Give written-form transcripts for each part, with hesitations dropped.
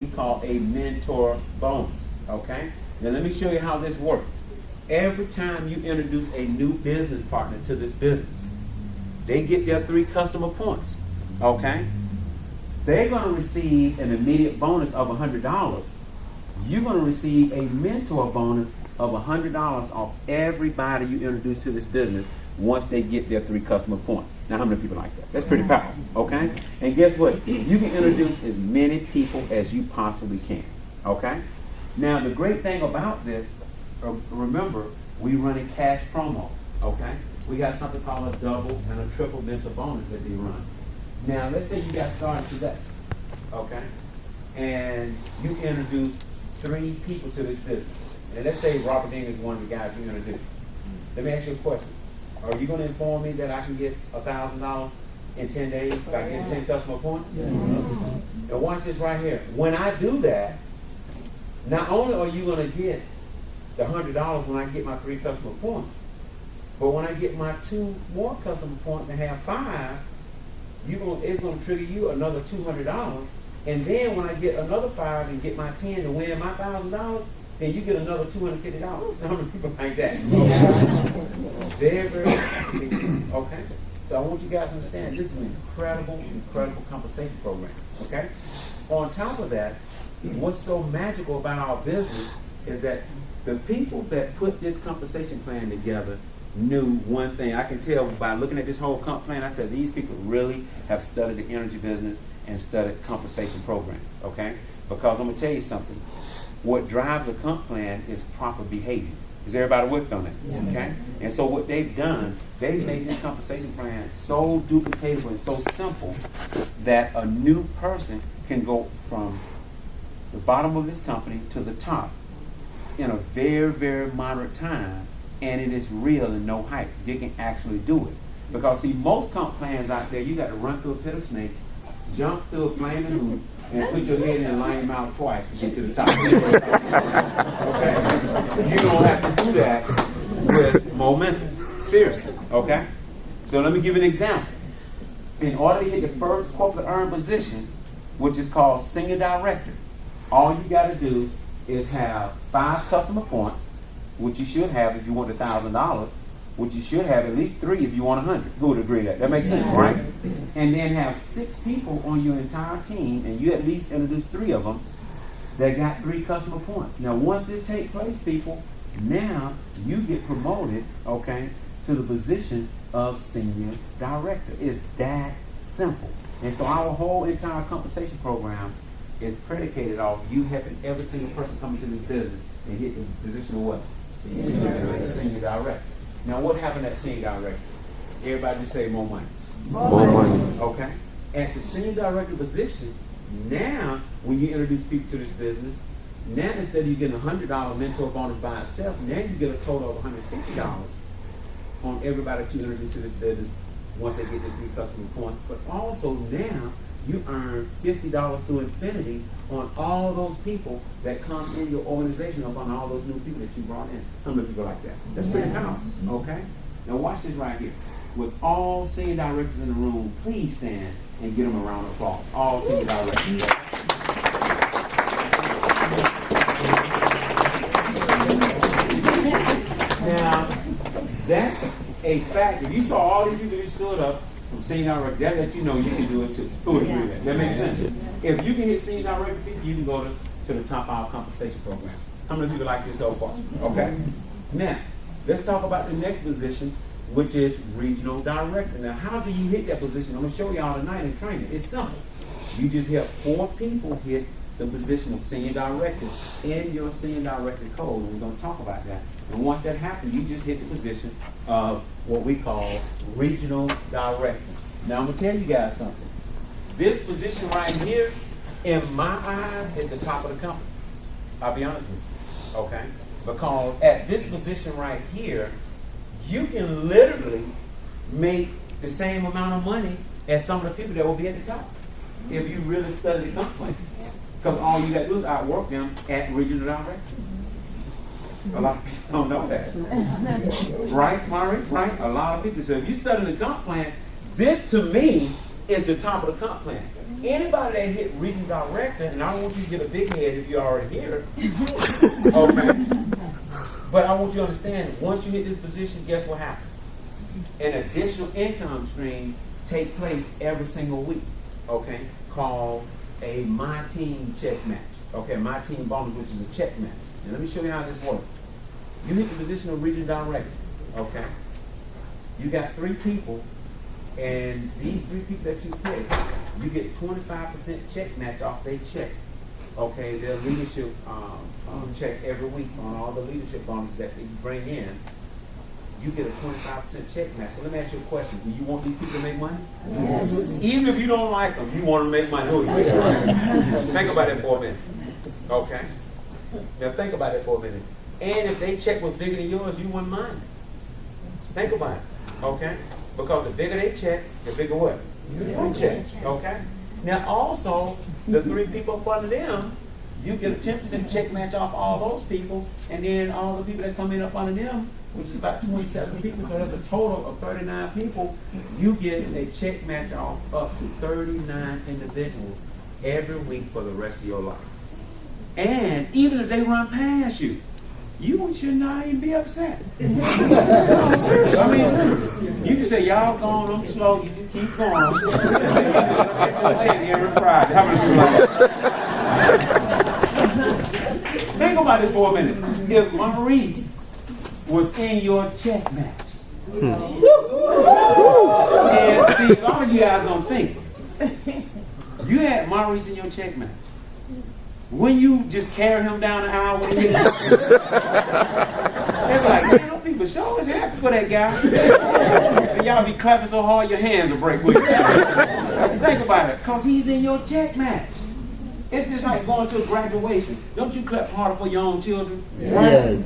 we call a mentor bonus, okay? Now let me show you how this works. Every time you introduce a new business partner to this business, they get their 3 customer points, okay? They're going to receive an immediate bonus of $100. You're going to receive a mentor bonus of $100 off everybody you introduce to this business once they get their 3 customer points. Now, how many people like that? That's pretty powerful, okay? And guess what? You can introduce as many people as you possibly can, okay? Now, the great thing about this, remember, we running cash promos, okay? We got something called a double and a triple mentor bonus that they run. Now, let's say you got started today, okay? And you introduce 3 people to this business. And let's say Robert Dean is one of the guys you introduced. Let me ask you a question. Are you going to inform me that I can get $1,000 in 10 days if I get 10 customer points? Yes. Now watch this right here. When I do that, not only are you going to get the $100 when I get my 3 customer points, but when I get my 2 more customer points and have 5, it's going to trigger you another $200. And then when I get another 5 and get my 10 to win my $1,000, then you get another $250. How many people like that? Very, very big. Okay? So I want you guys to understand this is an incredible, incredible compensation program. Okay? On top of that, what's so magical about our business is that the people that put this compensation plan together knew one thing. I can tell by looking at this whole comp plan, I said these people really have studied the energy business and studied compensation programs. Okay? Because I'm going to tell you something. What drives a comp plan is proper behavior. Is everybody with on that? Yeah. Okay? And so what they've done, they've made this compensation plan so duplicatable and so simple that a new person can go from the bottom of this company to the top in a very, very moderate time, and it is real and no hype. They can actually do it. Because see, most comp plans out there, you got to run through a pit of snakes, jump through a flaming hoop, and put your head in and line them out twice to get to the top. Okay? You don't have to do that with Momentis. Seriously. Okay? So let me give you an example. In order to hit the first corporate earned position, which is called senior director, all you got to do is have 5 customer points, which you should have if you want $1,000, which you should have at least 3 if you want 100. Who would agree that? That makes sense, right? And then have 6 people on your entire team, and you at least introduce 3 of them that got 3 customer points. Now, once this takes place, people, now you get promoted, okay, to the position of senior director. It's that simple. And so our whole entire compensation program is predicated off you helping every single person come into this business and get the position of what? Senior director. Now, what happened at senior director? Everybody just say more money. More money. Okay. At the senior director position, now when you introduce people to this business, now instead of you getting a $100 mentor bonus by itself, now you get a total of $150 on everybody that you introduce to this business once they get the 3 customer points. But also now you earn $50 through infinity on all those people that come in your organization, upon all those new people that you brought in. How many people like that? That's pretty powerful. Okay? Now watch this right here. With all senior directors in the room, please stand and give them a round of applause. All senior directors. Now, that's a fact. If you saw all these people that stood up from senior director, that lets you know you can do it too. Who would agree with that? That makes sense. If you can hit senior director people, you can go to the top of our compensation program. How many people like this so far? Okay. Now, let's talk about the next position, which is regional director. Now, how do you hit that position? I'm going to show y'all tonight in training. It's simple. You just have 4 people hit the position of senior director in your senior director code, and we're going to talk about that. And once that happens, you just hit the position of what we call regional director. Now, I'm going to tell you guys something. This position right here, in my eyes, is the top of the company. I'll be honest with you. Okay? Because at this position right here, you can literally make the same amount of money as some of the people that will be at the top if you really study the company. Because all you got to do is outwork them at regional director. A lot of people don't know that. Right, Mari? Right? A lot of people. So if you study the comp plan, this to me is the top of the comp plan. Anybody that hit regional director, and I don't want you to get a big head if you're already here, okay? But I want you to understand, once you hit this position, guess what happens? An additional income stream take place every single week, okay? Called a My Team check match, okay? My Team bonus, which is a check match. And let me show you how this works. You hit the position of regional director, okay? You got 3 people, and these 3 people that you pick, you get 25% check match off their check. Okay, their leadership check every week on all the leadership bonuses that you bring in. You get a 25% check match. So let me ask you a question. Do you want these people to make money? Yes. Even if you don't like them, you want them to make money. Think about it for a minute. Okay? Now think about it for a minute. And if they check was bigger than yours, you wouldn't mind. Think about it. Okay? Because the bigger they check, the bigger what? Your check. Okay? Now also, the 3 people up under them, you get a 10% check match off all those people, and then all the people that come in up under them, which is about 27 people, so that's a total of 39 people, you get a check match off up to 39 individuals every week for the rest of your life. And even if they run past you, you should not even be upset. No, seriously. I mean, you can say, y'all going, I'm slow, you just keep going. Every Friday. How many people like that? Think about this for a minute. If Maurice was in your check match, and see, a lot of you guys don't think, you had Maurice in your check match. When you just carry him down the aisle when he hit the They're like, man, those people sure is happy for that guy. And y'all be clapping so hard your hands will break with you. Think about it, because he's in your check match. It's just like going to a graduation. Don't you clap harder for your own children? Right?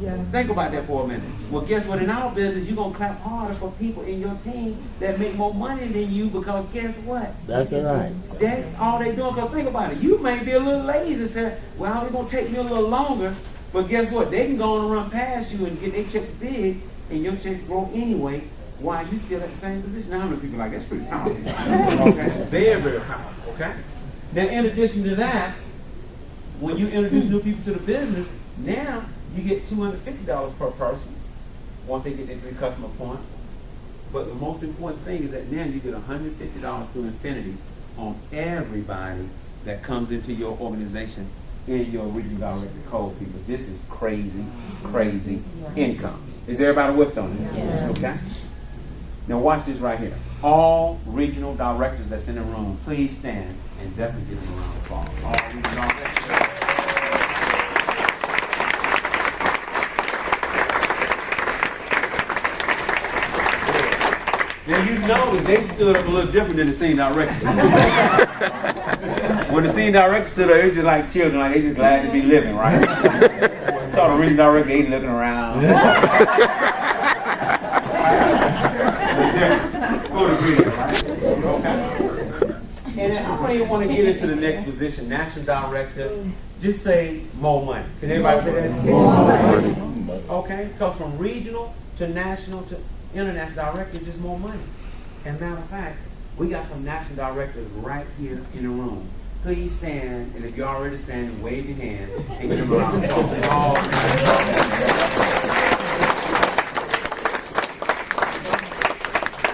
Yeah. Think about that for a minute. Well, guess what? In our business, you're going to clap harder for people in your team that make more money than you, because guess what? That's right. That's all they doing. Because think about it. You may be a little lazy and say, well, it's going to take me a little longer. But guess what? They can go on and run past you and get their check big, and your check grow anyway, while you still at the same position. Now, how many people like that's pretty powerful? Okay? Very, very powerful. Okay? Now, in addition to that, when you introduce new people to the business, now you get $250 per person once they get their 3 customer points. But the most important thing is that now you get $150 through infinity on everybody that comes into your organization in your regional director code, people. This is crazy, crazy income. Is everybody with on it? Yes. Okay? Now watch this right here. All regional directors that's in the room, please stand and definitely give them a round of applause. All regional directors. Now you notice they stood up a little different than the scene director. When the scene director stood up, it was just like children, like they just glad to be living, right? When saw the regional director, they looking around. Okay. And then I don't even want to get into the next position, national director. Just say more money. Can everybody say that? More money. Okay, because from regional to national to international director, just more money. And matter of fact, we got some national directors right here in the room. Please stand, and if you're already standing, wave your hand and give them a round of applause.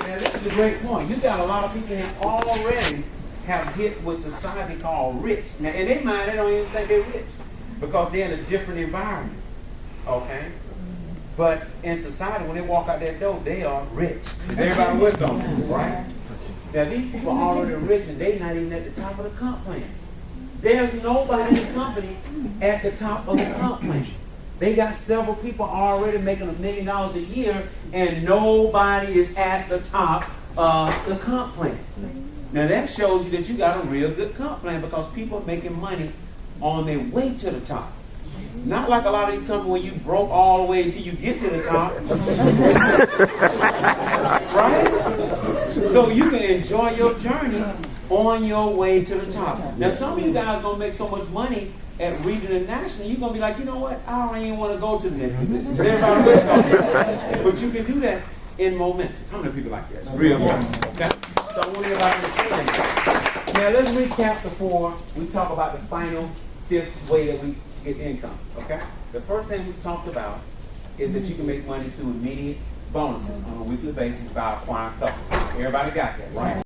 Now, this is a great point. You got a lot of people that already have hit what society called rich. Now, in their mind, they don't even think they're rich because they're in a different environment. Okay? But in society, when they walk out that door, they are rich. Everybody with them, right? Now, these people are already rich, and they're not even at the top of the comp plan. There's nobody in the company at the top of the comp plan. They got several people already making $1 million a year, and nobody is at the top of the comp plan. Now, that shows you that you got a real good comp plan, because people are making money on their way to the top. Not like a lot of these companies where you broke all the way until you get to the top. Right? So you can enjoy your journey on your way to the top. Now, some of you guys are going to make so much money at regional and national, you're going to be like, you know what? I don't even want to go to the next position. Everybody else going. But you can do that in Momentis. How many people like that? It's real nice. Okay? So I want everybody to understand that. Now let's recap before we talk about the final fifth way that we get income, okay? The first thing we talked about is that you can make money through immediate bonuses on a weekly basis by acquiring customers. Everybody got that, right?